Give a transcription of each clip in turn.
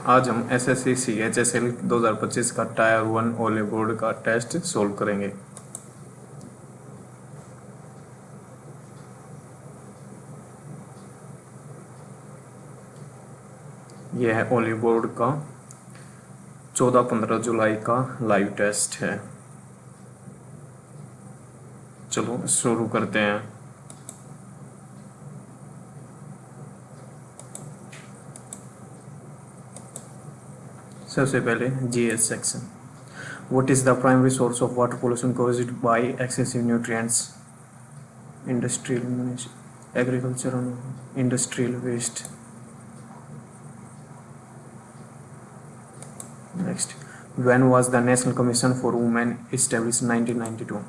आज हम SSC CHSL 2025 का टायर 1 ओले बोर्ड का टेस्ट सोल्व करेंगे। यह है ओले बोर्ड का 14-15 जुलाई का लाइव टेस्ट है। चलो शुरू करते हैं। सबसे पहले GS section. What is the primary source of water pollution caused by excessive nutrients? Industrial, agriculture and industrial waste. Next, when was the National Commission for Women established? 1992.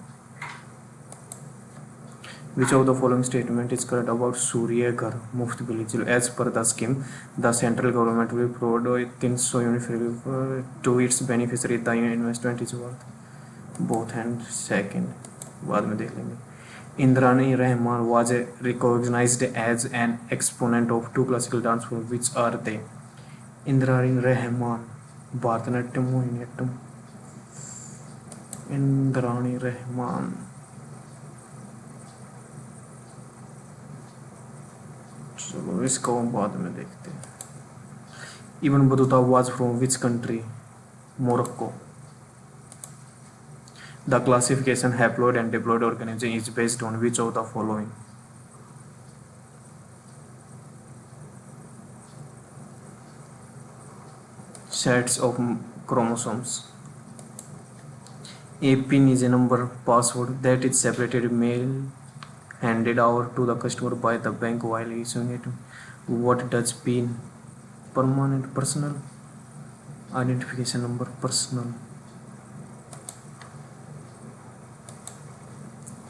Which of the following statement is correct about Surya Ghar Muft Bilij? As per the scheme, the central government will provide 300 uniformly to its beneficiaries. The investment is worth both and second. बाद में देख लेंगे। Indrani Rahman was recognized as an exponent of two classical dance forms. Which are they? Indrani Rahman, Bharatanatyam, Mohiniyattam. Indrani Rahman. चलो इसको हम बाद में देखते हैं। Ibn Battuta was from which country? Morocco. The classification haploid and diploid organism is based on which of the following? Sets of chromosomes. A PIN is a number password that is separated mail handed over to the customer by the bank while issuing it. What does PIN? Permanent personal identification number. Personal.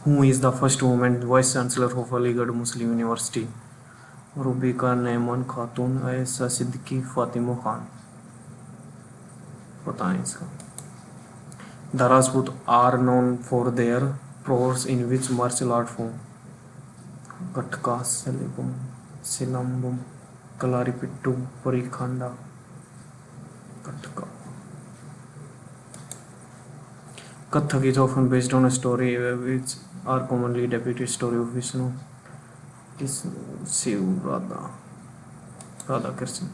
Who is the first woman vice chancellor of Aligarh Muslim University? Rubika Naiman Khatun, Aisa Siddiqui, Fatima Khan. पता नहीं इसका। The Rajput are known for their prowess in which martial art form? Kathka, Silambam, Kalaripittu, Parikhanda. Kathka. Kathak is often based on a story which are commonly depicted story of Vishnu, Shiv, Radha Krishna.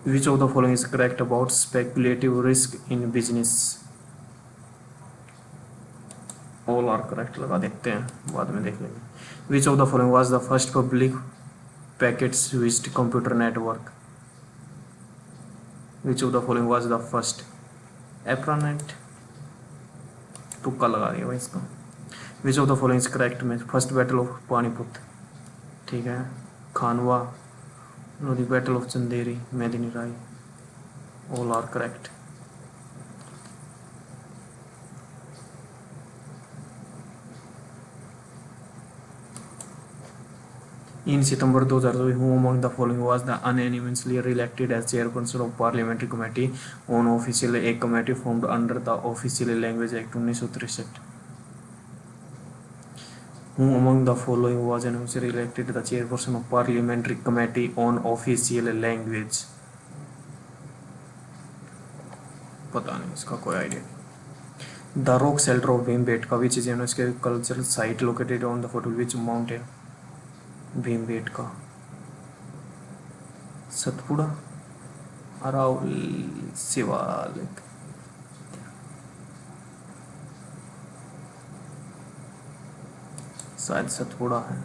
Which of the following is correct about speculative risk in business? All are correct लगा देखते हैं, बाद में देख लेंगे। Which of the following was the first public packet switched computer network? Which of the following was the first? ARPANET. तुक्का लगा दिया भाई इसका। Which of the following is correct में फर्स्ट बैटल ऑफ पानीपत, ठीक है, खानवा, the battle of Chanderi, Medini Rai. All are correct. In September 2002, who among the following was the unanimously elected as chairperson of Parliamentary Committee on Official, a committee formed under the Official Language Act 1963? Who among the following was unanimously elected the chairperson of Parliamentary Committee on Official Language? पता नहीं इसका कोई idea नहीं। The rock shelter of Bhimbetka, which is UNESCO cultural site located on the foot of which mountain? Bhimbetka, Satpura, Aravalli, Shivalik. शायद सतपुड़ा है।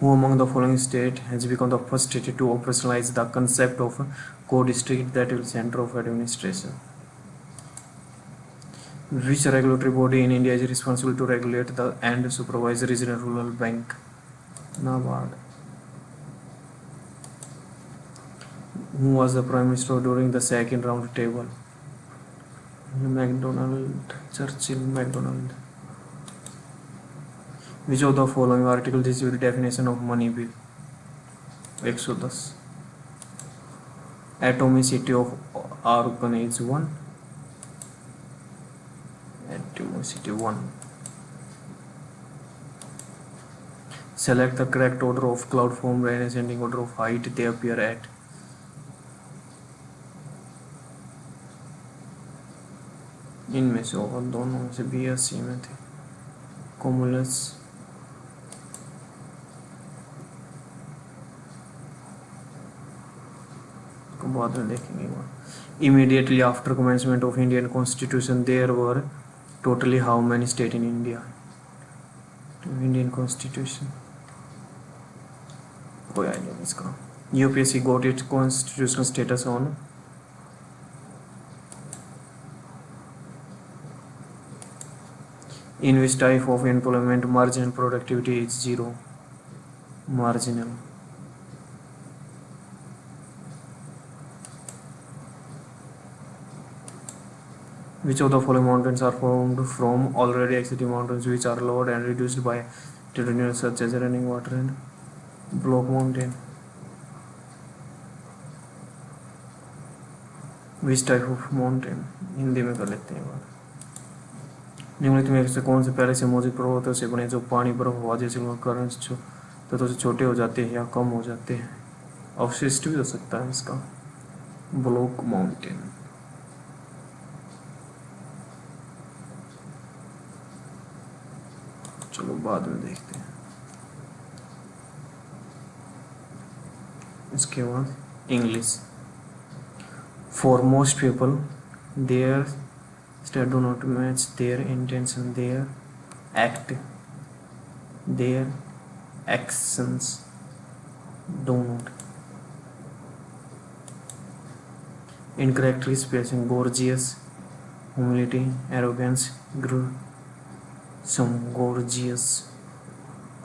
Who among the following state has become the first state to operationalize the concept of co-district, that is center of administration? Which regulatory body in India is responsible to regulate the and supervise regional rural bank? NABARD. Who was the prime minister during the second round table? MacDonald, Churchill, MacDonald. Which of the following articles is with definition of money bill? 110. Atomicity of argon is 1. Atomicity 1. Select the correct order of cloud form and ascending order of height they appear at. इनमें से होगा, दोनों में से B या सी में थे। कोमुलस को बाद में देखेंगे। Immediately after commencement of Indian constitution there were totally how many state in India? Indian constitution कोई आइडिया नहीं इसका। UPSC got its constitutional status on in which type of employment marginal productivity is zero? Marginal. Which of the following mountains are formed from already existing mountains which are lowered and reduced by terrain such as running water and block mountain? Which type of mountain? Hindi में कर लेते हैं बात। निम्नलिखित में से कौन से पहले से मौजूद पर्वतों से बने जो पानी बर्फ हवा जैसे करंट तत्वों से छोटे हो जाते हैं या कम हो जाते हैं? अवशिष्ट भी हो सकता है इसका। Block mountain. चलो बाद में देखते हैं। इसके बाद English. For most people there state do not match their intention, their act, their actions do not. Incorrectly spacing gorgeous, humility, arrogance, gruesome, gorgeous,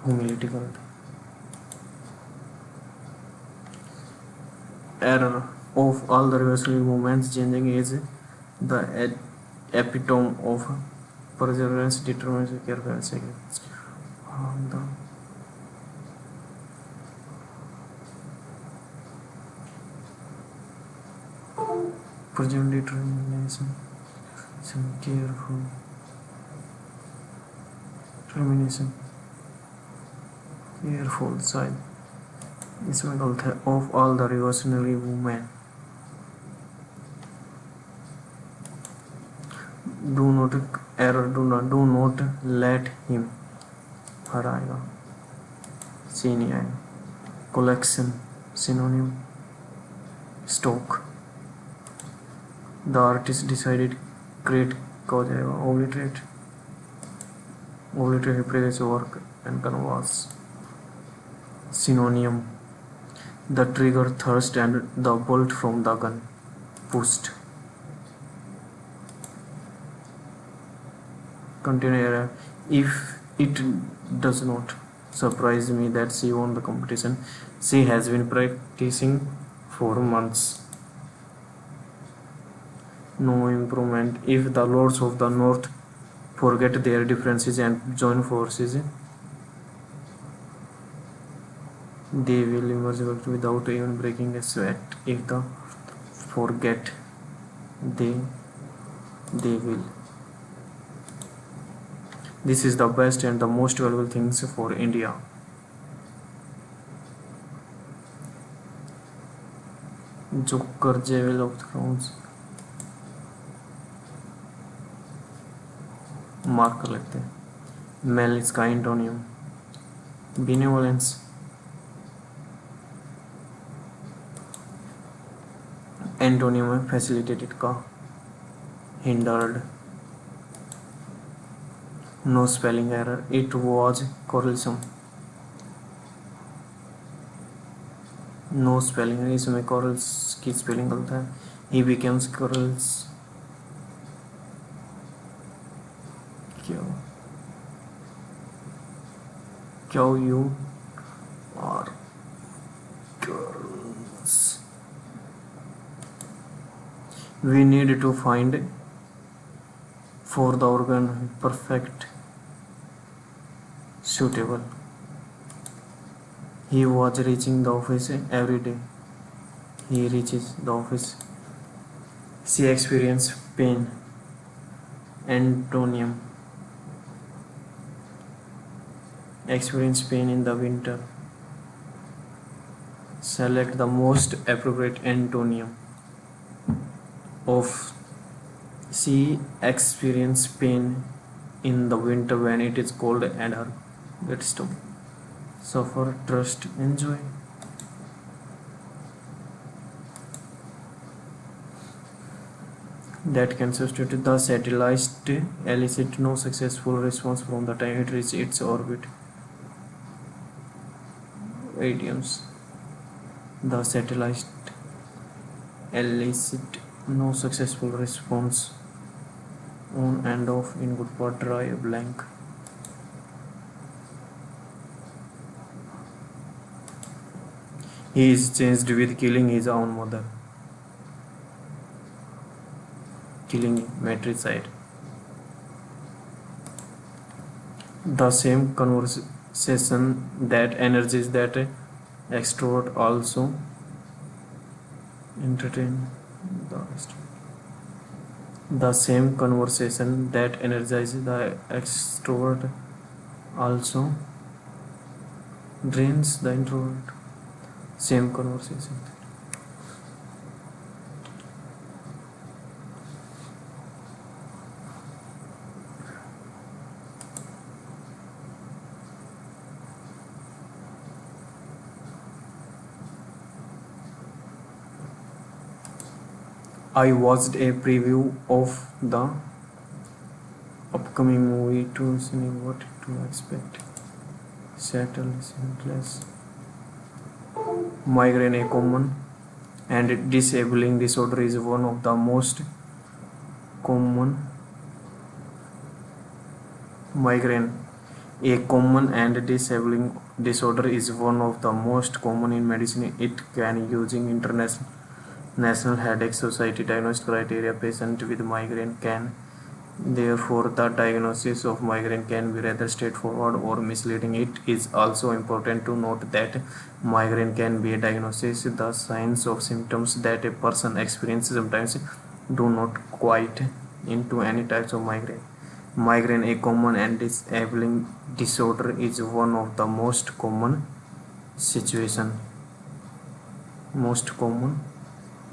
humility correct. Error of all the reversible movements changing is the epitome of perseverance, determination, careful seconds. The present determination, some careful determination, careful side. इसमें गलत है। of all the revolutionary movement. Do not error, do not let him हराएगा, सी नहीं आएगा। collection synonym stock. The artist decided create का हो जाएगा obliterate, obliterate replace work and canvas. Synonym the trigger thrust and the bolt from the gun pushed. Container. If it does not surprise me that she won the competition, she has been practicing for months. No improvement. If the lords of the north forget their differences and join forces, they will emerge without even breaking a sweat. If the forget, they will. This is the best and the most valuable things for India. Joker Jewel of Thrones mark कर लेते हैं। मेल इसका antonym benevolence. Antonym है facilitated का hindered. No spelling error, it was quarrelsome. No spelling है, इसमें quarrels की स्पेलिंग गलत है। He becomes quarrels. क्या you are quarrels. We need to find for the organ perfect suitable. He was reaching the office every day. He reaches the office. She experienced pain. Antonium. Experience pain in the winter. Select the most appropriate antonium of She experiences pain in the winter when it is cold and her gets to suffer, trust, enjoy. That can substitute the satellite elicit no successful response from the time it reaches its orbit. Idioms. The satellite elicit no successful response. On and off, in good part, dry, blank. He is changed with killing his own mother. Killing matricide. The same conversation that energizes that extrovert also entertain the extrovert. The same conversation that energizes the extrovert also drains the introvert. Same conversation. I watched a preview of the upcoming movie to see what to expect. Settle less. Migraine, a common and disabling disorder, is one of the most common. Migraine, a common and disabling disorder, is one of the most common in medicine. It can using international National Headache Society diagnosed criteria. Patient with migraine can therefore the diagnosis of migraine can be rather straightforward or misleading. It is also important to note that migraine can be a diagnosis. The signs of symptoms that a person experiences sometimes do not quite into any types of migraine. Migraine, a common and disabling disorder, is one of the most common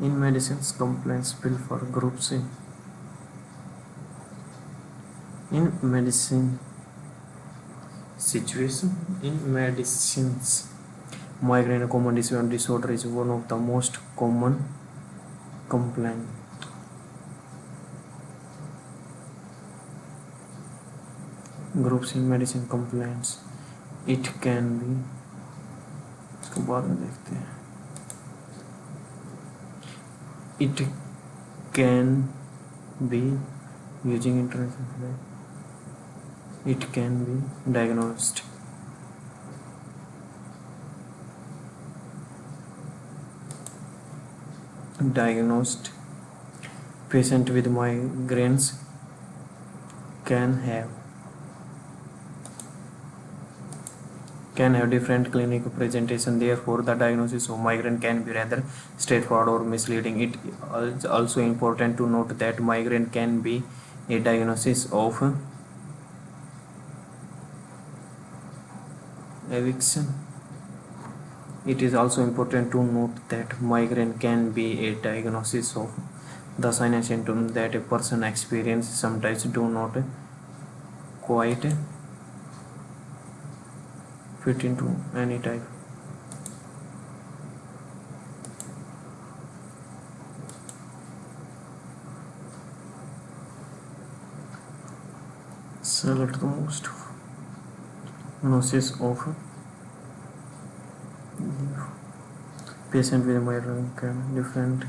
in medicines. Complaints bill for groups in medicine situation. In medicines, migraine, a common disorder, is one of the most common complaint. Groups in medicine complaints. It can be, इसको बाद में देखते हैं. It can be using international. It can be diagnosed. Patient with migraines can have different clinical presentation. Therefore, the diagnosis of migraine can be rather straightforward or misleading. It is also important to note that migraine can be a diagnosis of eviction. It is also important to note that migraine can be a diagnosis of the signs and symptoms that a person experiences sometimes do not quite fit into any type. Select the most diagnosis of patient with migraine can different.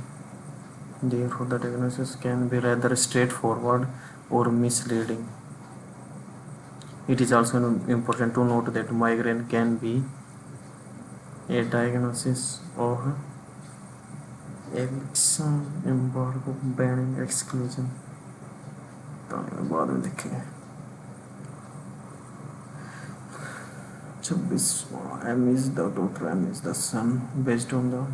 Therefore, the diagnosis can be rather straightforward or misleading. It is also important to note that migraine can be a diagnosis of eviction, embargo, banning, exclusion. बाद में देखेंगे. 26. M is the daughter, M is the son. Based on the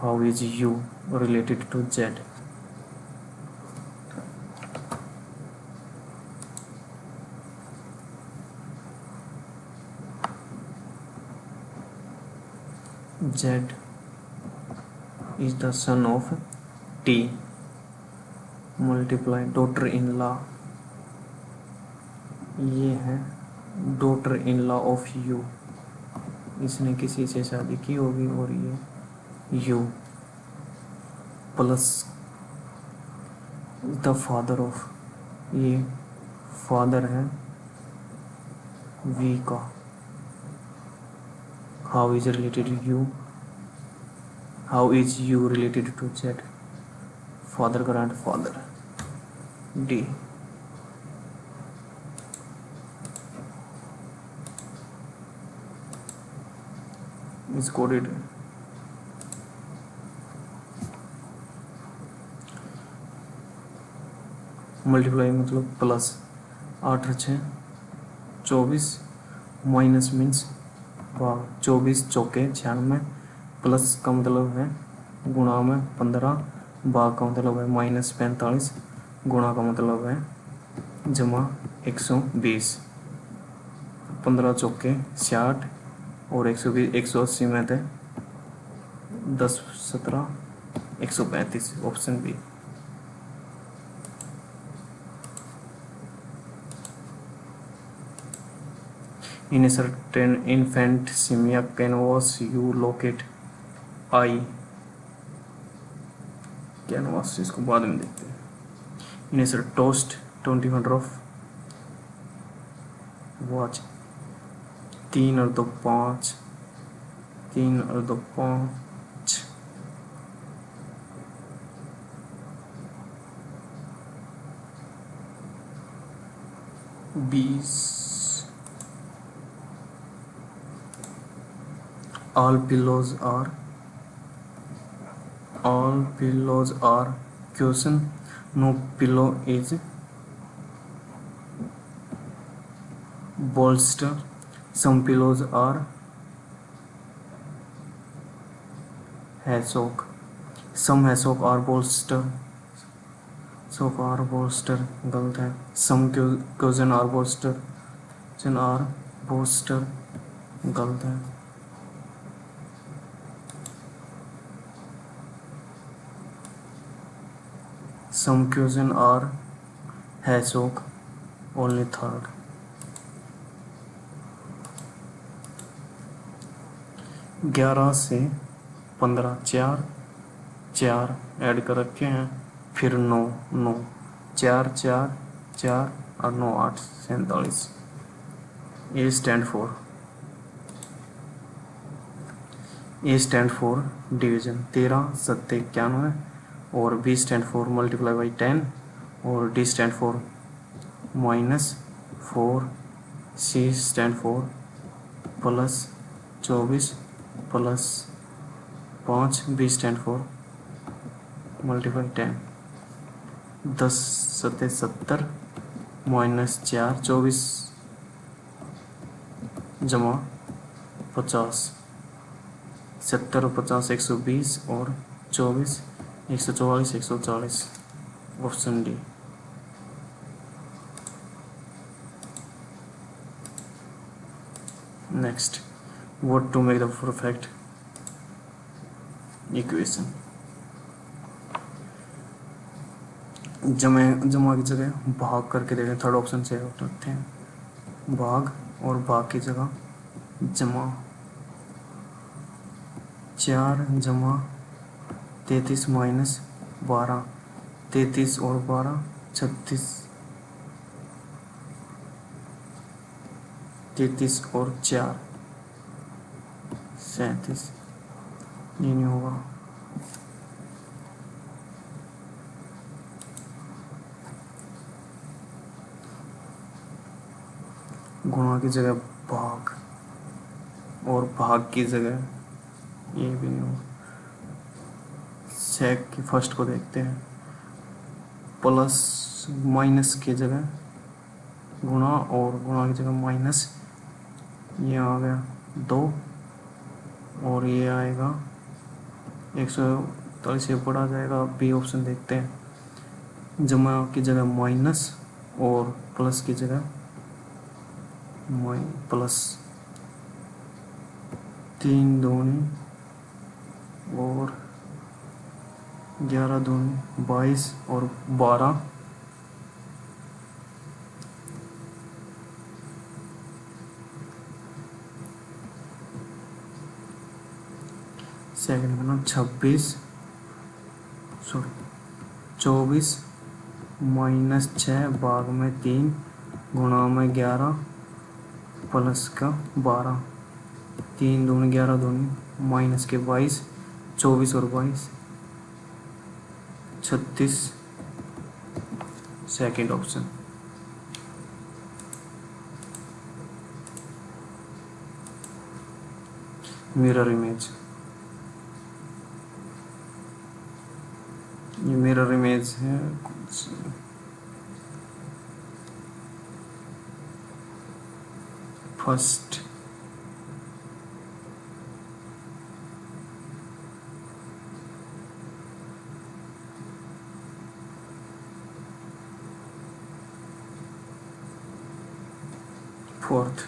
how is U related to Z? Z is the son of T. Multiply daughter in law, ये है daughter in law of U, इसने किसी से शादी की होगी और ये U plus the father of, ये फादर है वी का। How is related U, how is U related to Z, father grandfather. D is coded। Multiply मतलब प्लस, 8 6 24, माइनस मीन्स भाग, 24 चौके 96, प्लस का मतलब है गुणा में 15, भाग का मतलब है -45, गुणा का मतलब है जमा 120, 15 चौके 60 और 120, 180 में थे 10 17 135, option B. In a certain infantemia canvas you locate I, canvas इसको बाद में देखते हैं। In a toast 20 of watch, 3 और 2 5, 3 और 2 5, 20। all pillows are cushion, no pillow is bolster, some pillows are hassock, some hassock are bolster, गलत है। some cushion are bolster, गलत है। some cushion are hassock, only third। ग्यारह से 15, 4 add कर रखे हैं, फिर 9 4 4 4 और 9 8 47। ए स्टैंड फॉर डिवीजन, 13 7 91, और B stand for multiply by 10, और D stand for -4, C stand for +24 +5, B stand for multiply 10, 10 7 70 -4 24 जमा 50, 70 और 50 120, और 24 144 140, option D. Next, what to make the perfect equation, जमा की जगह भाग करके देखें, थर्ड ऑप्शन से उठाते हैं, भाग और भाग की जगह जमा, 4 जमा 33 -12, 33 और 12 36, 33 और 4 37, ये नहीं होगा। गुणा की जगह भाग और भाग की जगह ये भी नहीं होगा। सेक की फर्स्ट को देखते हैं, प्लस माइनस की जगह गुणा और गुणा की जगह माइनस, ये आ गया 2 और ये आएगा 143 से बढ़ा जाएगा। बी ऑप्शन देखते हैं, जमा की जगह माइनस और प्लस की जगह प्लस 3 दूनी और 11 दूनी 22 और 12 सेकंड का नाम 26 सॉरी 24 -6 भाग में 3 गुणा में 11 प्लस का 12 3 दूनी 11 दूनी माइनस के 22 24 और 22 36 सेकंड ऑप्शन। मिरर इमेज, ये मिरर इमेज है कुछ first fourth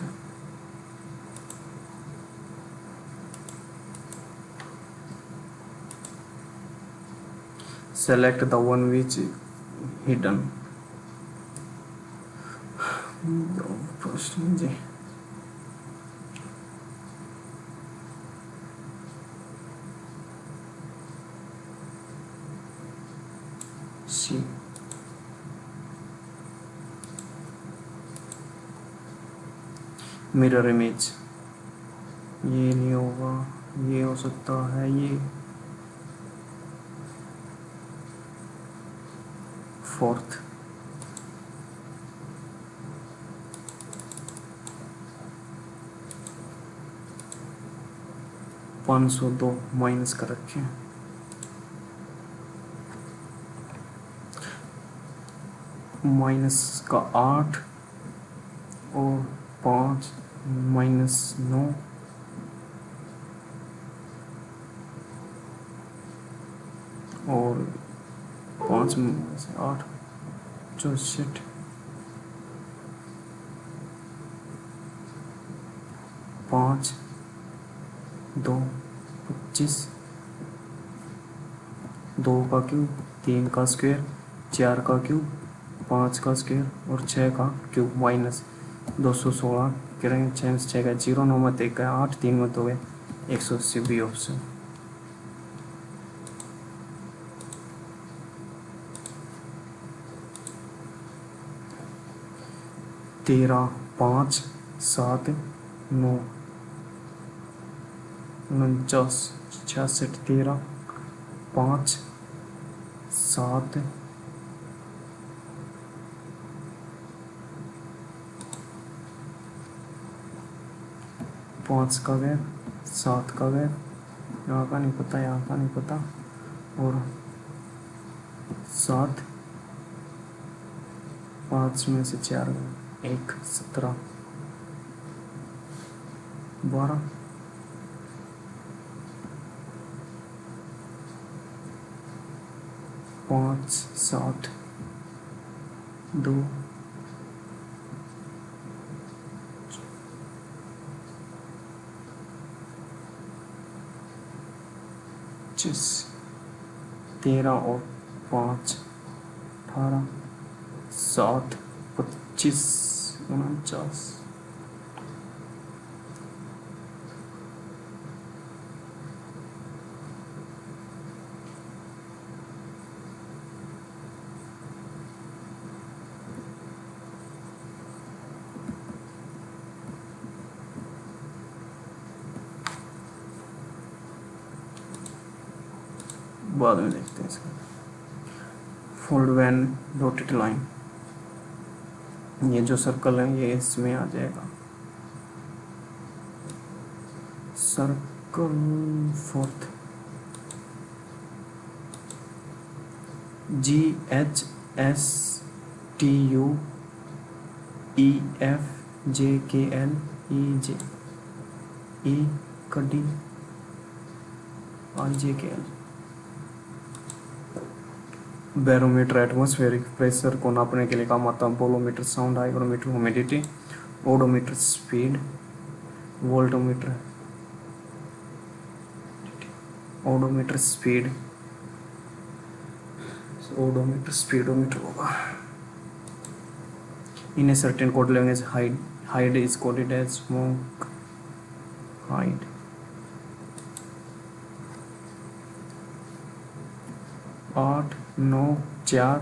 select the one which hidden first G C mirror image, ये नहीं होगा, ये हो सकता है, ये फोर्थ 502 माइनस कर रखे हैं। माइनस का 8 और 5 -9 और 5 में से 8 64 5 2 25 2 का क्यूब 3 का स्क्वायर 4 का क्यूब 5 का स्क्वायर और 6 का क्यूब माइनस 216 करेंगे 6 में 6 का 0 9 में 1 का 8 3 में 2 है 180 बी ऑप्शन। 13 5 7 9 49 66 13 5 7 5 का गैप 7 का गैप, यहाँ का नहीं पता, यहाँ का नहीं पता, और 7 5 में से 4 1 17 12 5 7 2 13 और 5 18 7 25 49 बाद में देखते हैं इसका। फोल्ड वैन डॉटेड लाइन, ये जो सर्कल है ये इसमें आ जाएगा। सर्कल फोर्थ GHSTUEFJKL E कडी IJKL। बैरोमीटर एटमॉस्फेरिक प्रेशर को नापने के लिए काम आता है। Bolometer sound, hygrometer humidity, odometer speed, voltmeter odometer speed, odometer speedometer होगा। In a certain code language hide is coded as smoke hide. आठ, नौ, 4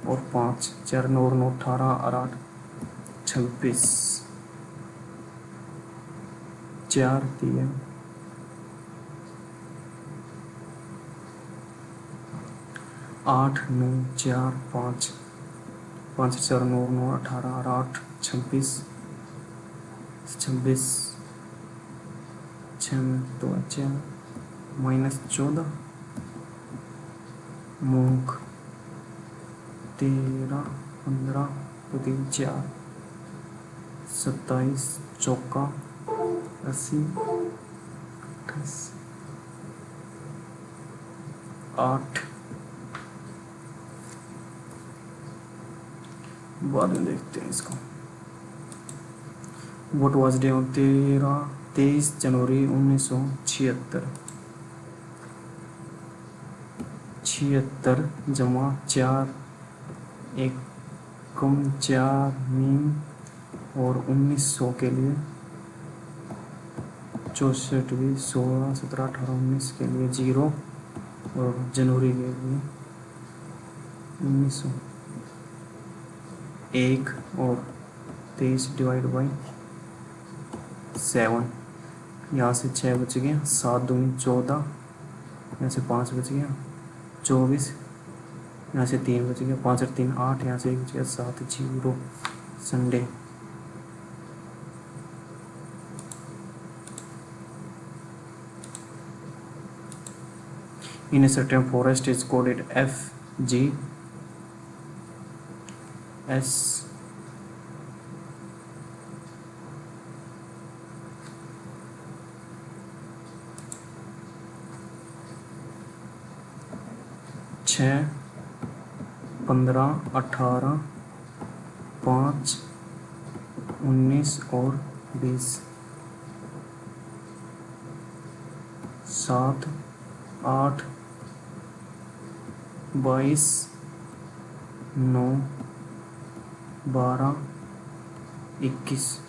और 5, 4 9 9 18 और 8 26, 4 3 8 9 4 5 5 4 9 9 18 और 8 26 26, 6 2 6 -14 मूंग 13 15 3 4 27 चौका 80 28 8 बाद में देखते हैं इसको। वोट वॉज डे 23 जनवरी 1976। 76 जमा 4 1 कम 4 मीम और 1900 के लिए 64 16 17 18 19 के लिए 0 और जनवरी के लिए 1900 1 और 23 डिवाइड बाई 7। यहाँ से 6 बच गया, 7 दूनी 14, यहाँ से 5 बच गया 24, यहाँ से 3 बच गया 5 और 3 8, यहाँ से 1 बच गया 7 0 Sunday. In a certain forest is coded F G S छः 15 18 5 19 और 20 7 8 22 9 12 21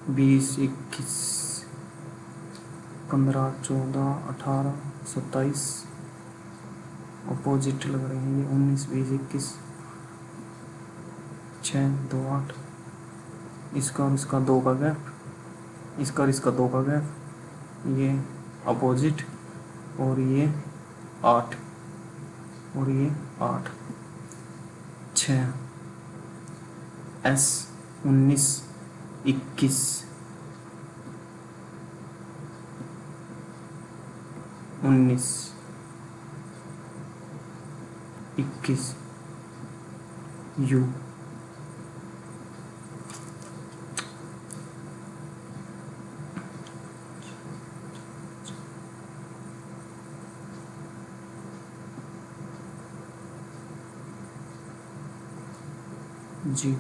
20 21 15 14 18 27 अपोजिट लग रहे हैं ये 19 20 21 6 2 8, इसका और इसका 2 का गैप, इसका और इसका 2 का गैप, ये अपोजिट और ये 8 और ये 8 6 S 19 21 19 21 U जी।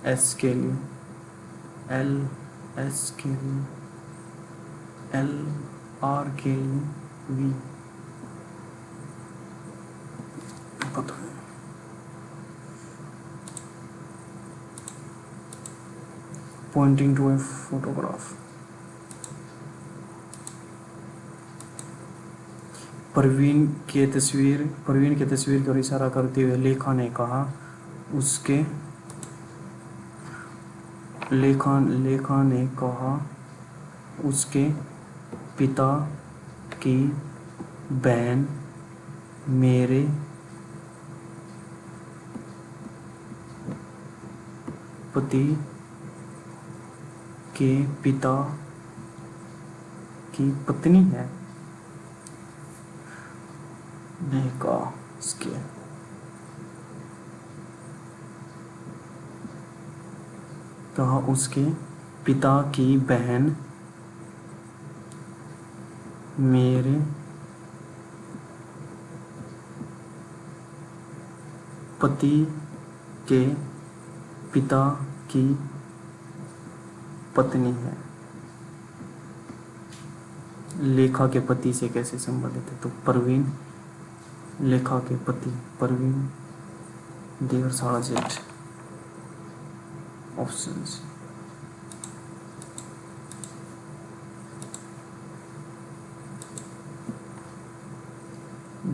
एस के लिए एल, एस के लिए एल, आर के लिए V. Pointing to a photograph. Parveen की तस्वीर की ओर इशारा करते हुए लेखा ने कहा उसके पिता की बहन मेरे पति के पिता की पत्नी है। नहीं कहा उसके उसके पिता की बहन मेरे पति के पिता की पत्नी है। लेखा के पति से कैसे संबंधित है? तो परवीन, लेखा के पति परवीन देवर साड़ा जेठ। Options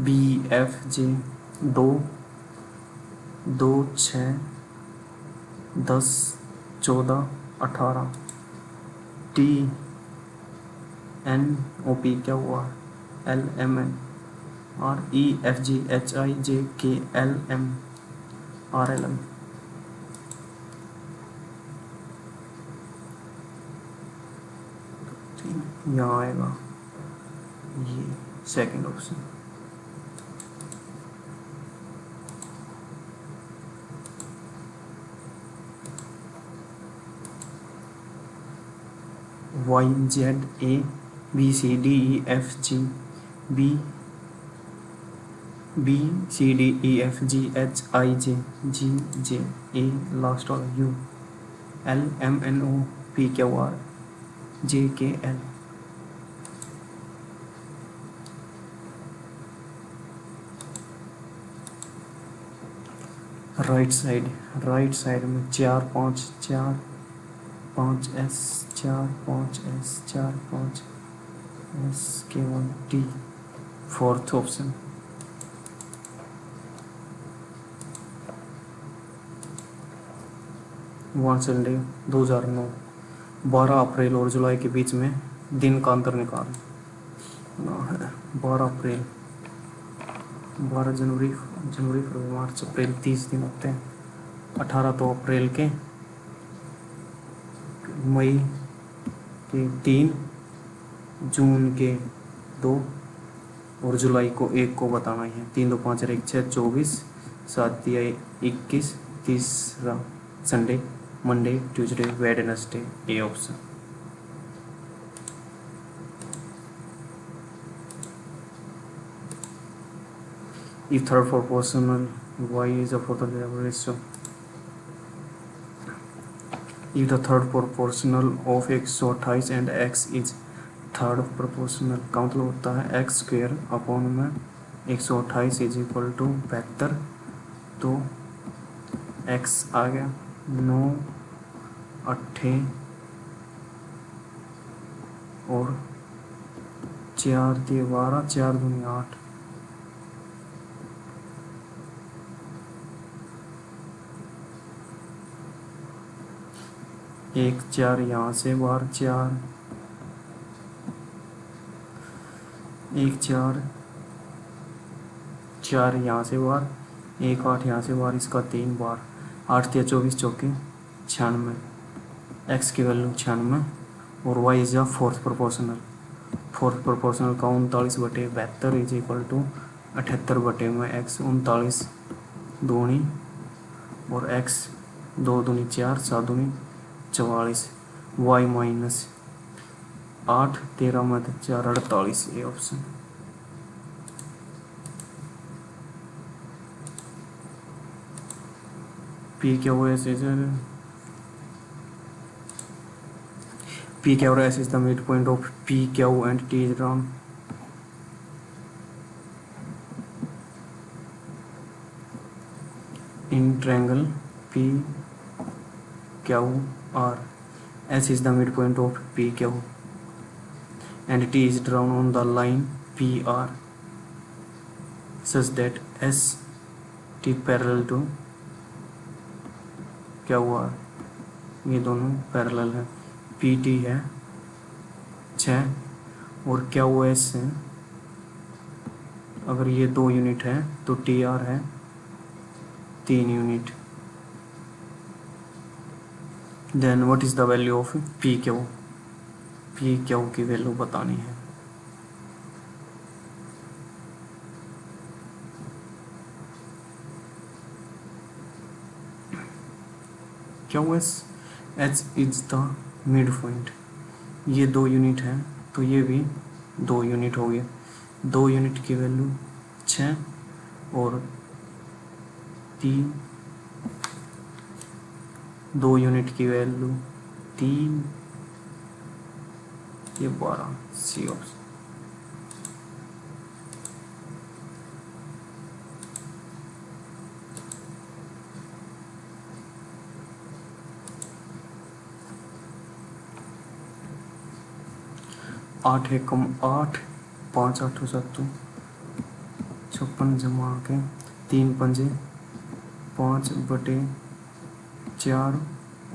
B F J 2, 2, 6, 10, 14, 18। T N O P क्या हुआ? L M N. और E F G H I J K L M R L M. यहाँ आएगा ये second option. Y Z A B C D E F G B B C D E F G H I J G J A last और U L M N O P Q R J K L. Right side में 4, 5, 4, 5 S 4, 5 S 4, 5 S के 1 T. Fourth option. One Sunday 2009। 12 अप्रैल और जुलाई के बीच में दिन का अंतर निकाल। 12 अप्रैल, 12 जनवरी, फरवरी, मार्च, अप्रैल 30 दिन होते हैं। 18 तो अप्रैल के, मई के 3, जून के 2 और जुलाई को 1 को बताना है। 3, 2, 5, 1, 6, 24, 7 या 21, तीसरा Sunday, Monday, Tuesday, Wednesday. A option. If third proportional y is a fourth ratio, if the third proportional of 128 and x is third proportional का मतलब होता है x स्क्वायर अपॉन में 128 इज इक्वल टू 72। तो x आ गया 9, 8 और 4 दिए 12, 4 दूनी 8। एक 4 यहाँ से बाहर, 4, 1, 4, 4 यहाँ से बाहर, 1, 8 यहाँ से बाहर, इसका 3 बार। 8 या 24 चौके 96, एक्स की वैल्यू 96 और Y is a fourth proportional का 39/72 इज इक्वल टू 78 में एक्स 39 दूनी और एक्स 2 दूनी 4, 7 दूनी 44, वाई माइनस 8, 13 में 4, 48। ये ऑप्शन। पी क्या हुआ ऐसे P Q S is the midpoint of P Q and T is drawn in triangle P Q R. S is the midpoint of P Q and T is drawn on the line P R such that S T parallel to Q R. ये दोनों parallel है। PT है 6 और QS है, अगर ये 2 unit है तो TR है 3 unit. Then what is the value of PQ? PQ की वैल्यू बतानी है। QS H is the mid point. ये 2 यूनिट है तो ये भी 2 यूनिट हो गया। 2 यूनिट की वैल्यू 6 और 3, 2 यूनिट की वैल्यू 3, ये 12, सी ऑप्शन। 8 एकम 8, 5 8 7 56 जमा के 3 पंजे 5/4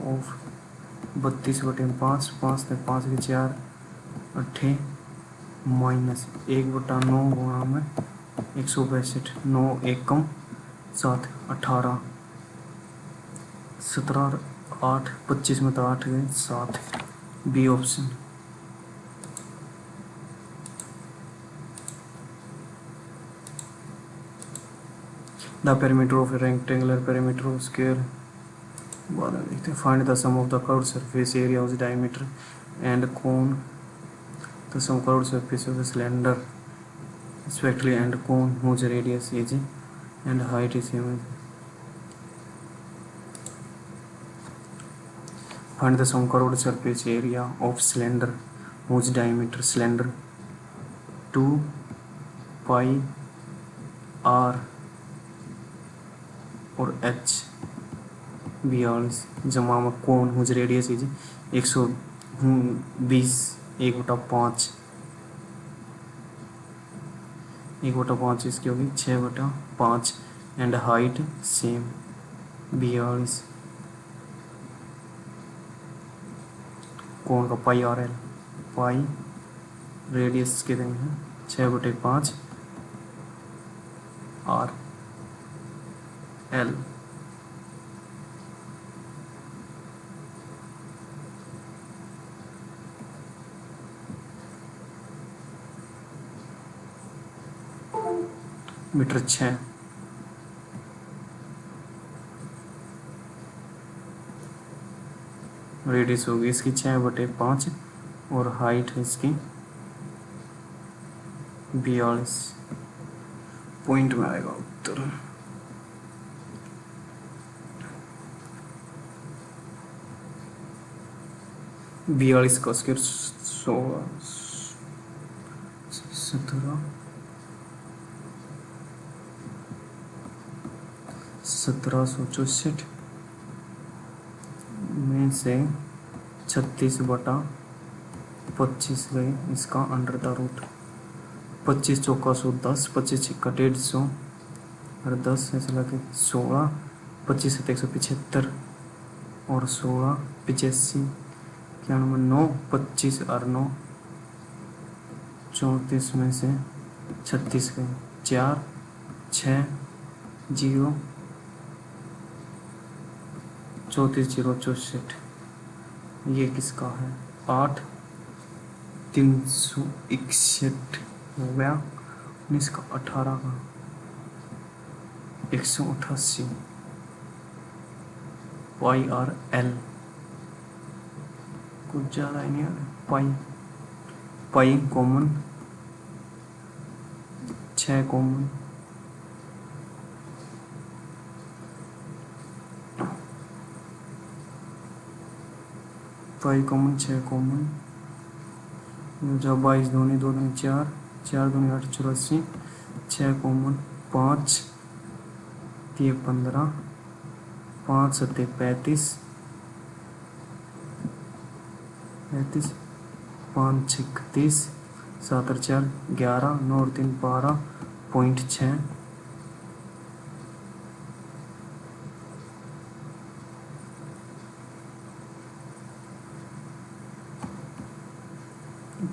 और 32/5, 5 से 5 के 4 8 माइनस 1/9 गुणा में 162, 9 एकम 7 18, 17 8, 25 में तो 8 गए 7, B option. The perimeter of a rectangular perimeter of square, बाद में देखते हैं। Find the sum of the curved surface area of diameter and cone, the sum curved surface of cylinder respectively and cone whose radius is and height is same. Find the sum curved surface area of cylinder whose diameter cylinder 2 pi r और h 42 जमा में कोन whose radius is 120, 1/5, 1/5 इसकी होगी 6/5 and height same 42, कोन का पाई R L, पाई radius के देंगे 6/5 R L. Metre 6, radius होगी इसकी 6/5 और हाइट है इसकी 42, पॉइंट में आएगा उत्तर। बयालीस का स्क्वायर 1764 में से 36/25 गए इसका अंडर द रूट 25 चौका 110, 25 छिक्का 150 और 10 ऐसा लगे 16, 25 से 175 और 16 85 91 9, 25 और 9 34 में से 36 गए 4 6 0 34 0 64, ये किसका है 8 361 हो गया, इसका 18 का 188 पाई आर एल, कुछ ज़्यादा ही नहीं आ रहा। Pi common 6 common, pi common 6 common, जब 22 दूनी 2 दूनी 4, 4 दूनी 8 84, 6 कॉमन 5 3 15, 5 7 35, 5 6 31, 7 और 4 11, 9 और 3 12.6,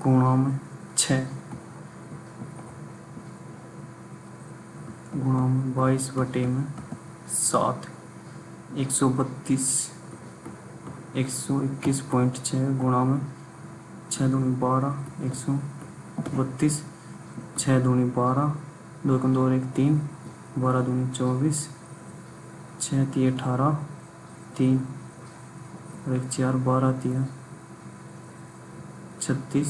गुणा में 6 गुणा में 22/7 132 121.6 गुणा में 6 दूनी 12 132, 6 दूनी 12, 2 2 1 3, 12 दूनी 24, 6 3 18 3 और 1 4 12 3 36,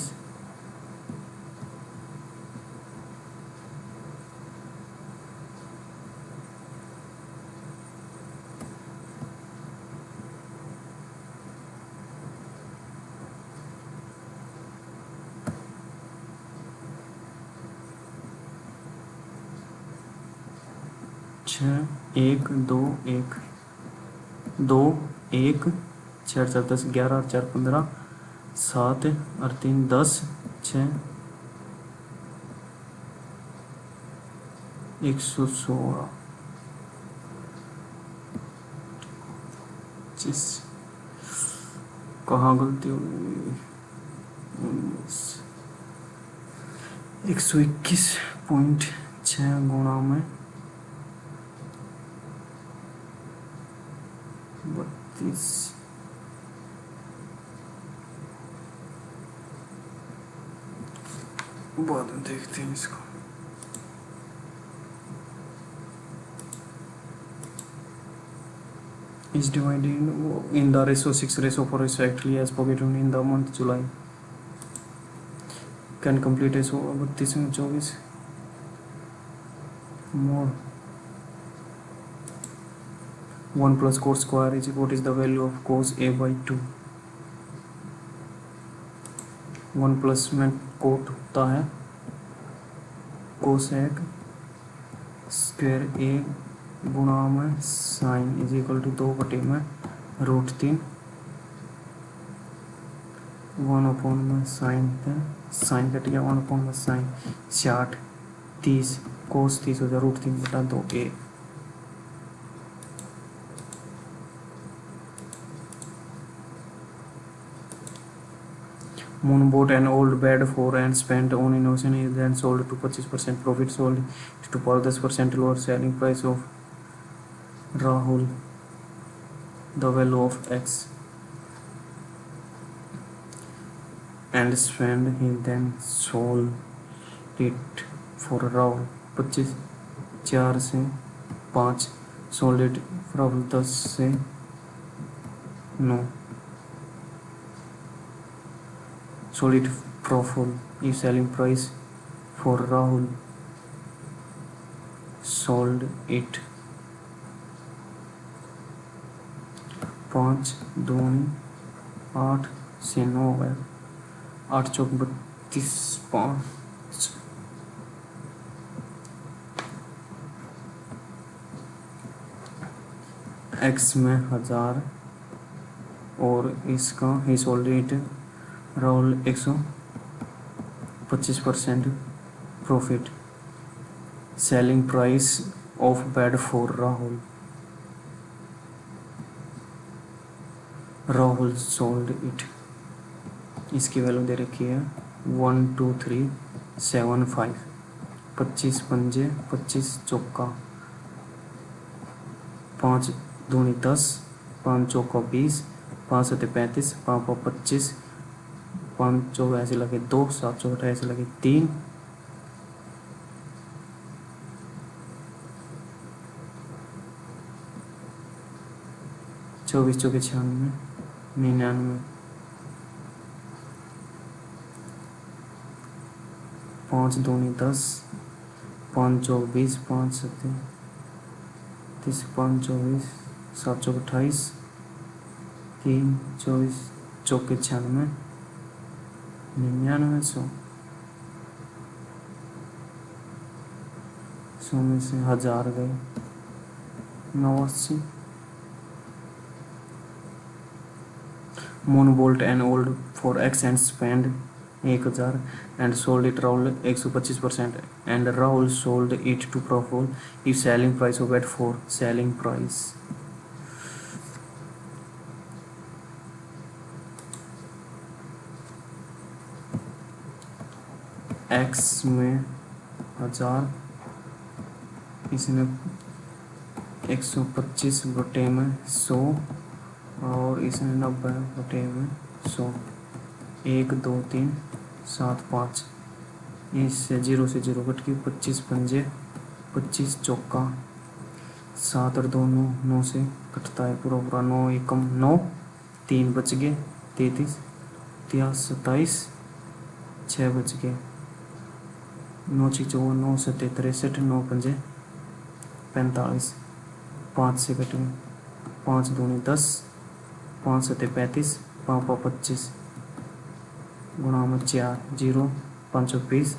छः, एक दो एक, दो एक, छः चार 10, 11 और 4 15, 7 और 3 10, 6 116, 25, कहाँ गलती हो गई, 121.6 गुणा में 32, बाद में देखते हैं इसको। is divided in the ratio 6 ratio 4 respectively as per given in the month July. Can complete ratio 32 में 24 more 1 plus cos square is what is the value of cos a by 2. 1 plus में coat होता है cosec square ए गुणा में sign is equal to 2 बटे में √3 1 में sign cut गया 1 में साइन 60 30 कोस 30 हो जाए √3 बटा 2 ए। Moon bought an old bed for and spent on innovation is then sold to 25% profit, sold to 10% lower selling price of Rahul, the value of X, and spent he then sold it for Rahul 25, 4 से 5, sold it for Rahul 10 से 9, sold it profit if selling price for Rahul sold it 5 दूनी 8 से 9 है 8 चौक 32 5 x में 1000 और इसका ही sold it Rahul 125% profit selling price of bed for Rahul sold it. इसकी value दे रखी है 1 2 3 7 5, 25 पंजे 25 चौका 5 दूनी 10, 5 चौका 20, 5 सत्ते 35, 5 25, 5 चौक ऐसे लगे 2, 7 चौक ऐसे लगे 3, 24 चौके 96, 99, 5 दूनी 10, 5 चौक 20, 5 सत्ते 30, 5 24, 7 चौक 28, 3 24 चौके 96, 99, 100 में से 1000 गए 89। Moon bought an old for X and spent 1000 and sold it Rahul 125% and Rahul sold it to Praful if selling price of at 4 selling price X में 1000 इसने 125 बटे में 100 और इसने 90 बटे में 100 1 2 3 7 5 इससे 0 से 0 कट के 25 पंजे 25 चौका 7 और 2 9 9 से कटता है पूरा पूरा 9 एकम 9 3 बच गए 33 23 27 6 बच गए 9 6 54 9 7 63 9 पंजे 45 5 से कटे 5 दूनी 10 5 7 35 5 25 गुणा में 4 0 5 20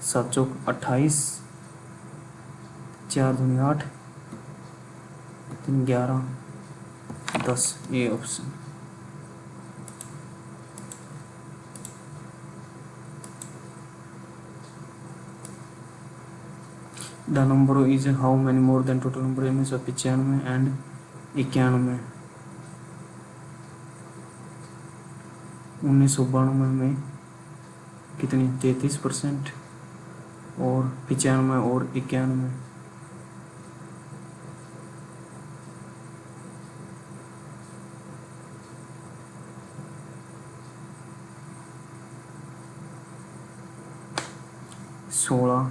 7 चौक 28 4 दूनी 8 तीन 11 10, ये option. The number is how many more than total number इनमें से 95 एंड 91। 1992 में कितनी 33% और 95 और 91। सोलह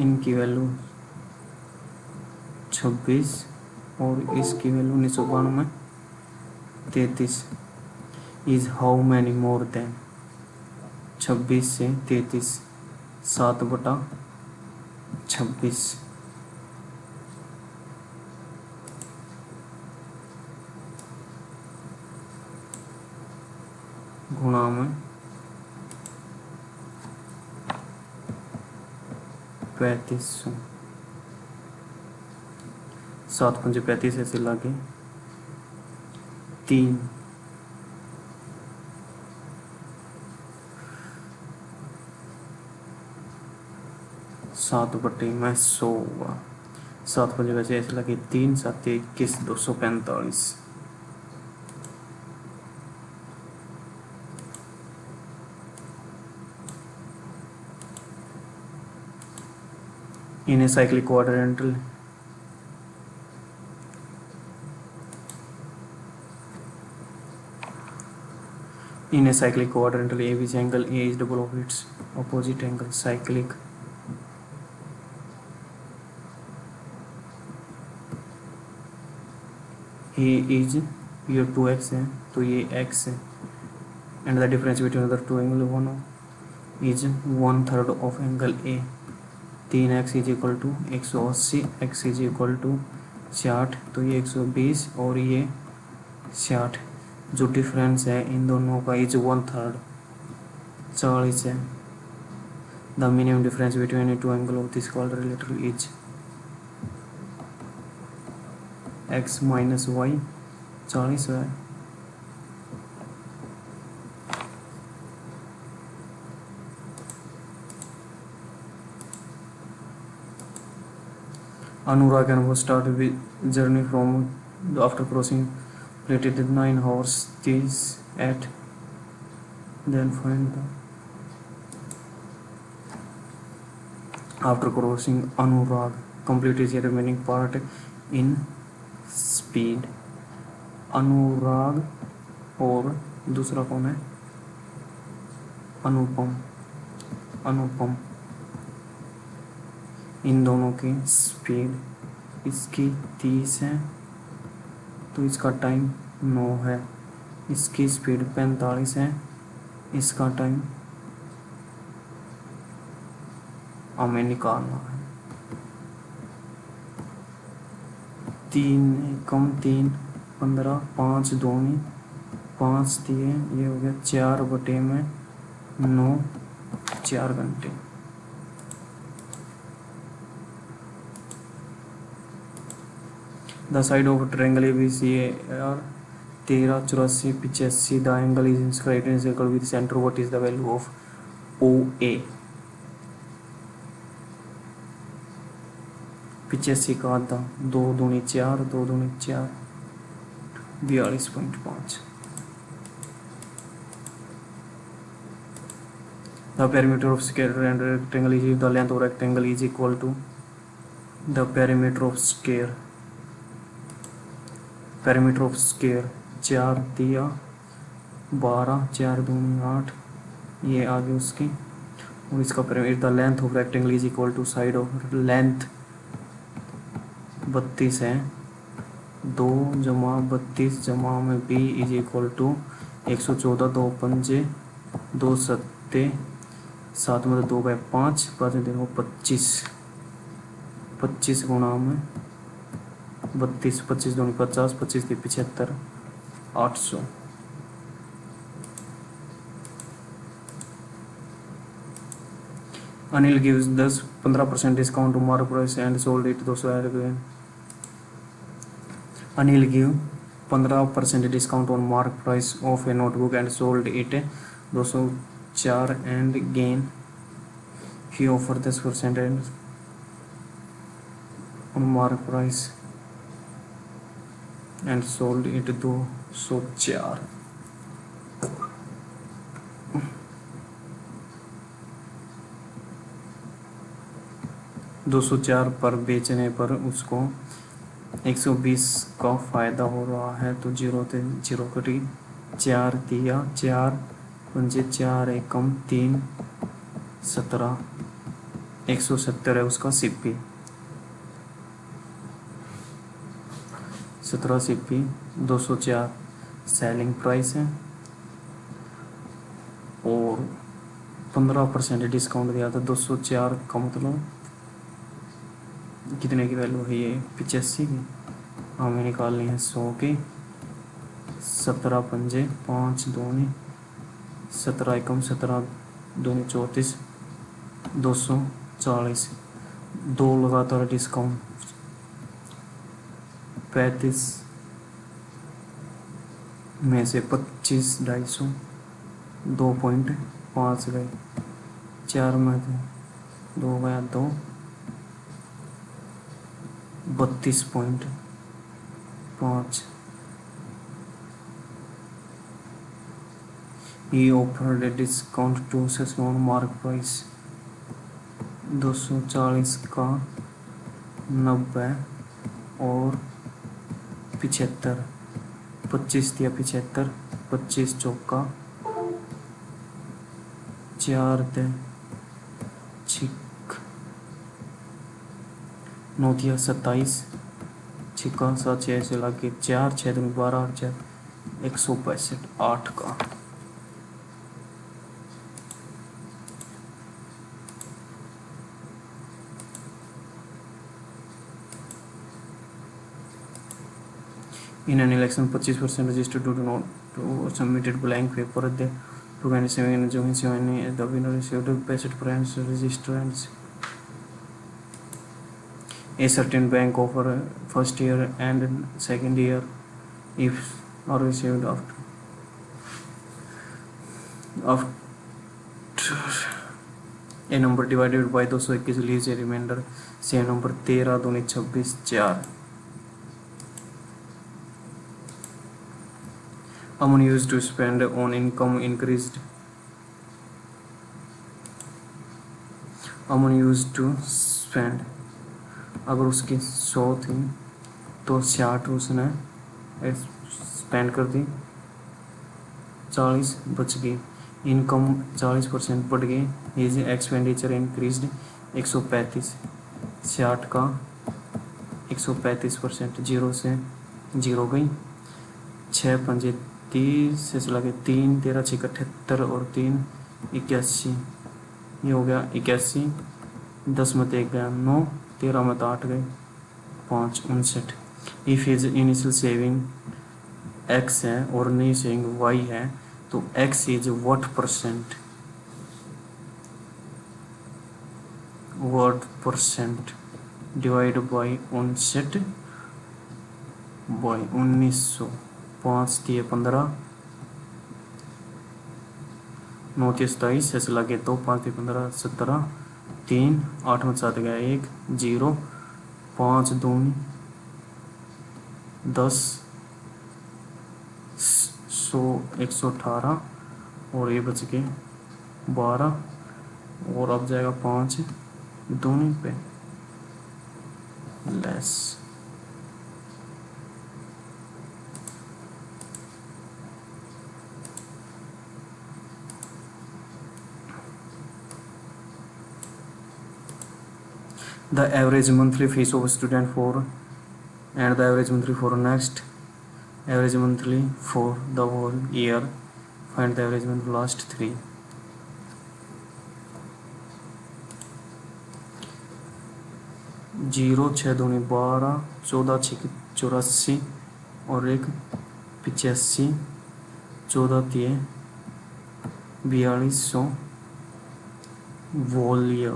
इनकी वैल्यू 26 और इसकी वैल्यू 1992 में 33 is how many more than 26 से 33 7/26 गुणा में 3500। 7 पंजे 35 ऐसे लागे 3 7/100 हुआ। 7 पंजे वैसे ऐसे लगे 3 7 21 245। in a cyclic quadrantal ABC angle A is double of its opposite angle cyclic A is ये 2x है तो ये x है and the difference between the two angle is 1/3 of angle A। 3x is equal to 180, x is equal to 60 तो ये 120 और ये 60। जो डिफरेंस है इन दोनों का इज 1/3 40 है। The minimum difference between two angle of this quadrilateral is x minus Y 40 है। Anurag and was started with journey from after crossing plated 9 hours this at then find the after crossing Anurag completed the remaining part in speed। अनुराग और दूसरा कौन है अनुपम इन दोनों की speed इसकी 30 है तो इसका टाइम 9 है। इसकी स्पीड 45 है, इसका टाइम हमें निकालना है। 3 कम 3 15 5 दूनी 5 दिए ये हो गया 4/9 4 घंटे। The side of triangle ABC are 13 84 85। The angle is inscribed in circle with center। What is the value of OA? 85 का आधा 2 दूनी 4 2 दूनी 4 42.5। The perimeter of square and rectangle is the length of rectangle is equal to the perimeter of square। perimeter of square 4 दिया 12 4 दूनी 8 ये आगे उसकी और इसका perimeter the length of rectangle is equal to side of length 32 है 2 जमा 32 जमा में b इज इक्वल टू 114 2 पंजे 2 सत्ते 7 में 2 गए 5 5 में देखो 25 गुणा में 32 25 दूनी 50 25 की 75 800। Anil gives 15% discount to mark price and sold it 200 again. Anil give 15% discount on mark price of a notebook and sold it 204 and gain he offer 10% and on mark price and sold it 204। 204 पर बेचने पर उसको 120 का फ़ायदा हो रहा है, तो जीरो कटी 4 दिया 4 पंजे 4 एकम 3 17 170 है उसका सीपी 17 सीपी 204 सेलिंग प्राइस है और 15% डिस्काउंट दिया था 204 का मतलब कितने की वैल्यू है ये 85 की हमें निकालनी है 100 की 17 पंजे 5 दूनी 17 एकम 17 दूनी 34 240 दो लगातार डिस्काउंट 35 में से 25 250 2.5 गए 4 में थे 2 गया 2 32.5 he offered a discount to Sasson mark price 240 का 90 और 75 25 दिया 75 25 चौका 4 दे छिक 9 दिया 27 छिक्का 7 6 से लगे 4 6 में 12 और 4 165 8 का। In an election, 25% registered to not to submitted blank paper. The 27 Johannes the winner received basic price register and a certain bank offer first year and second year if are received after a number divided by 221 leaves a remainder same number 13 दूनी 26 4 amount used to spend on income increased amount used to spend अगर उसकी 100 थी तो 60 उसने spend कर दी 40 बच गई income 40% बढ़ गई इज एक्सपेंडिचर इंक्रीज्ड 135 60 का 135% जीरो से जीरो गई 6 पंजे 30 से लगे 3 13 6 78 और 3 81 ये हो गया 81 10 में 1 गया 9 13 में 8 गए 5 59 if is initial saving x है और नई सेविंग y है तो x is what percent divide by 59 by 1900 5 दिए 15 9 27 ऐसे लगे तो 5 दिए 15 17 3 8 में 7 गया 1 0 5 2 10 100 118 और ये बच के 12 और अब जाएगा 5 दूनी पे less the average monthly fees of a student for and the average monthly for next average monthly for the whole year find the average monthly last 3 0 6 दूनी 12 14 6 84 और 1 85 14 दिए 4200 वॉलियर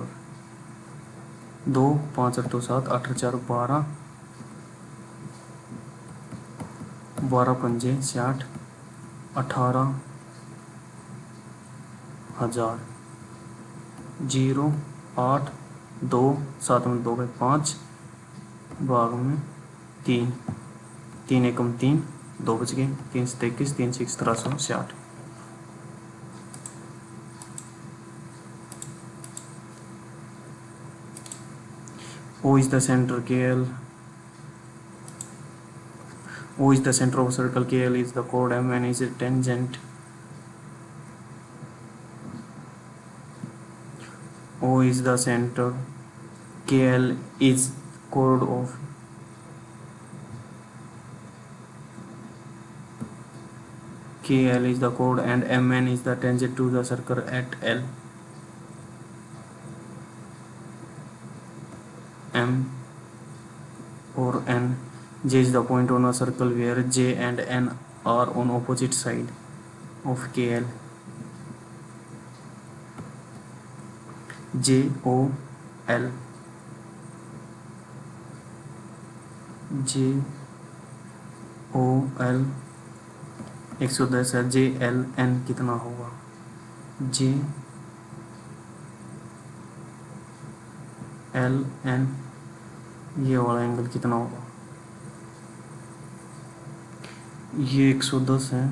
2 5 8 2 7 8 4 12 12 पंजे 60 18,000 0 8 2 7 में 2 गए 5 भाग में 3 3 एकम 3 2 बच गए 3 से 21 3 से 1760। O is the center, KL. O is the center of a circle, KL is the chord, MN is a tangent. O is the center, KL is chord of KL is the chord and MN is the tangent to the circle at L. M or N. J is the point on a circle where J and N are on opposite side of KL. J O L. J O L 110 है। J L N कितना होगा? J L N ये वाला angle कितना होगा? ये 110 है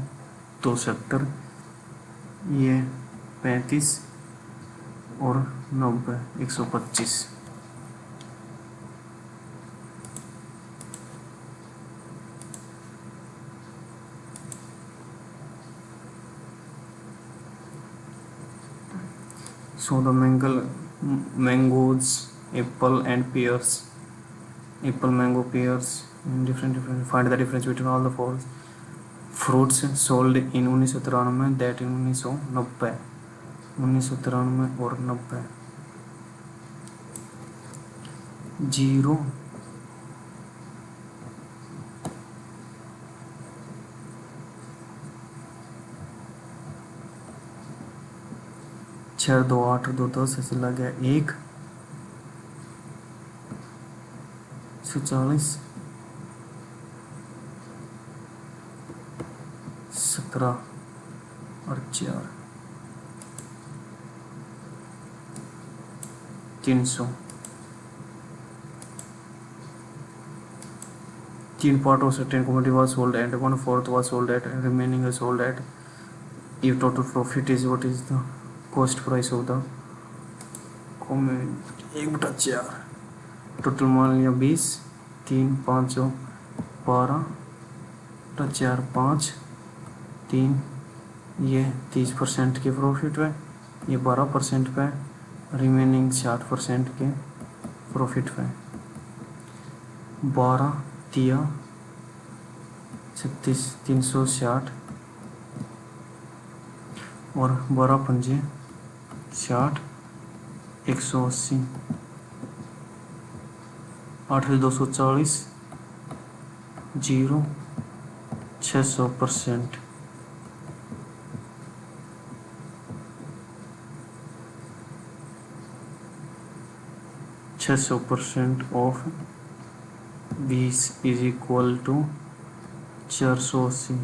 तो 70, ये 35 और 90 125। So the mangoes, apple and pears, apple, mango, pears, different. Find the difference between all the four fruits sold in 1993 that in 1990, 1993 और 90। 0 6 2 8 2 10 ऐसे लग गया 1 140 17 और 4 300। 3 part of certain commodity was sold and 1/4 was sold at and remaining is sold at. If total profit is what is the cost price of the commodity 1/4। Total मान लिया 20 3 5 12 4 5 3 ये 30% के profit पे, ये 12% पे, रिमेनिंग 60% के प्रॉफिट पे। 12 3 36 360 और 12 पंजे 60 180 8 240 0 600%। %600 ऑफ 20 इज इक्वल टू 480।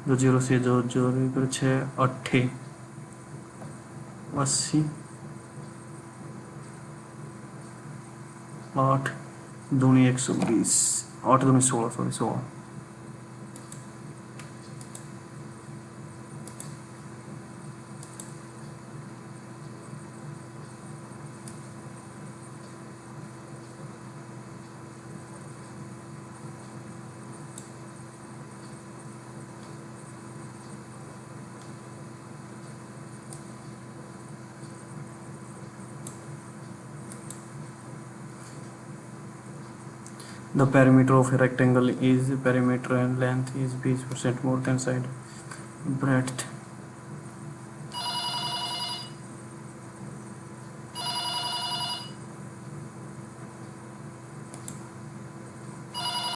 दो जीरो से जो जोड़ 6 8 80 8 दूनी 120 8 दूनी 16। The perimeter of a rectangle is perimeter and length is 20% more than side breadth.